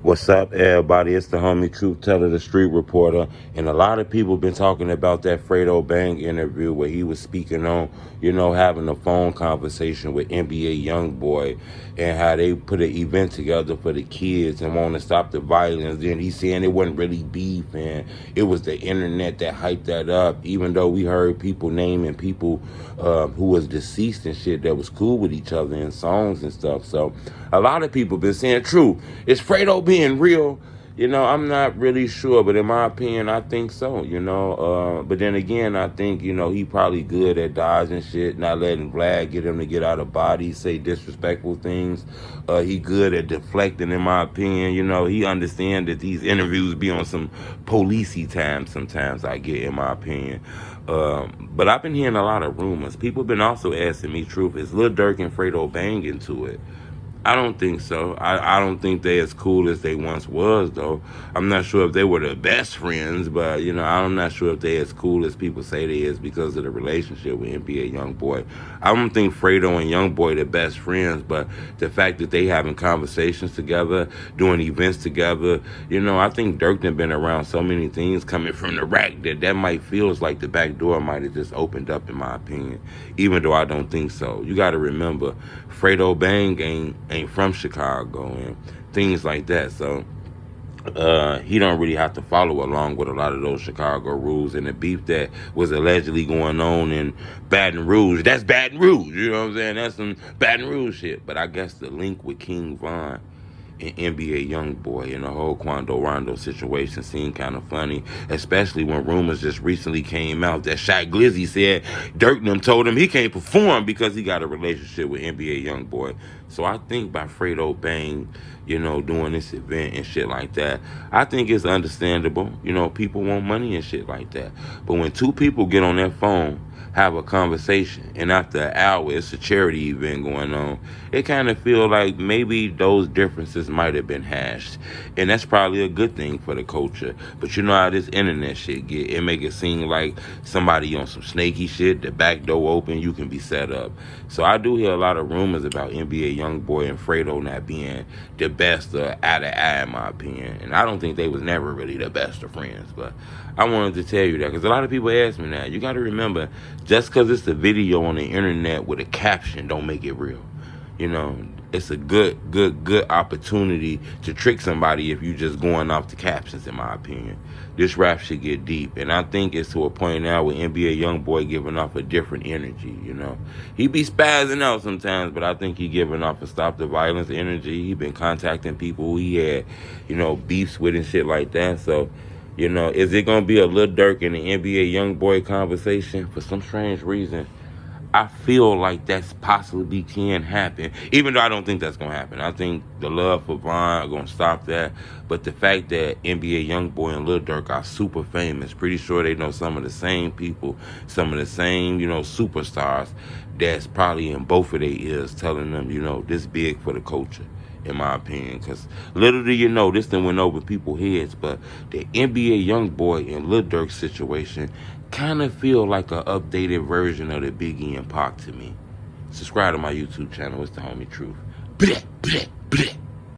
What's up, everybody? It's the homie Truth Teller, the street reporter, and a lot of people been talking about that Fredo Bang interview where he was speaking on, having a phone conversation with NBA Youngboy and how they put an event together for the kids and want to stop the violence. Then he's saying it wasn't really beef and it was the internet that hyped that up, even though we heard people naming people who was deceased and shit that was cool with each other in songs and stuff. So a lot of people been saying, true, is Fredo being real? I'm not really sure, but in my opinion, I think so, But then again, I think, he probably good at dodging shit, not letting Vlad get him to get out of body, say disrespectful things. He good at deflecting, in my opinion. He understand that these interviews be on some policey time sometimes, I get, in my opinion. But I've been hearing a lot of rumors. People been also asking me, Truth, is Lil Durk and Fredo Bang into it? I don't think so. I don't think they as cool as they once was, though. I'm not sure if they were the best friends, but, I'm not sure if they as cool as people say they is because of the relationship with NBA Youngboy. I don't think Fredo and Youngboy the best friends, but the fact that they having conversations together, doing events together, I think Durk done been around so many things coming from the rack that might feels like the back door might have just opened up, in my opinion, even though I don't think so. You got to remember, Fredo Bang ain't from Chicago and things like that, so he don't really have to follow along with a lot of those Chicago rules. And the beef that was allegedly going on in Baton Rouge, that's Baton Rouge, you know what I'm saying? That's some Baton Rouge shit. But I guess the link with King Von and NBA Youngboy and the whole Quando Rondo situation seemed kind of funny, especially when rumors just recently came out that Shaq Glizzy said Dirk and them told him he can't perform because he got a relationship with NBA Youngboy. So I think by Fredo Bang, doing this event and shit like that, I think it's understandable. People want money and shit like that. But when two people get on their phone, have a conversation, and after an hour it's a charity event going on, it kind of feel like maybe those differences might have been hashed, and that's probably a good thing for the culture. But you know how this internet shit get, it make it seem like somebody on some snaky shit, the back door open, you can be set up. So I do hear a lot of rumors about NBA Youngboy and Fredo not being the best eye to eye, in my opinion, and I don't think they was never really the best of friends. But I wanted to tell you that because a lot of people ask me that. You got to remember, just because it's a video on the internet with a caption don't make it real. It's a good opportunity to trick somebody if you just going off the captions, in my opinion. This rap should get deep, and I think it's to a point now with NBA Youngboy giving off a different energy, He be spazzing out sometimes, but I think he giving off a stop the violence energy. He been contacting people who he had, beefs with and shit like that, so... is it going to be a Lil Durk and the NBA Youngboy conversation? For some strange reason, I feel like that's possibly can happen, even though I don't think that's going to happen. I think the love for Von are going to stop that. But the fact that NBA Youngboy and Lil Durk are super famous, pretty sure they know some of the same people, some of the same, superstars that's probably in both of their ears telling them, this big for the culture, in my opinion, because little do you know, this thing went over people's heads, but the NBA Youngboy and Lil Durk situation kind of feel like an updated version of the Biggie and Pac to me. Subscribe to my YouTube channel. It's the homie Truth. Bleh, bleh, bleh.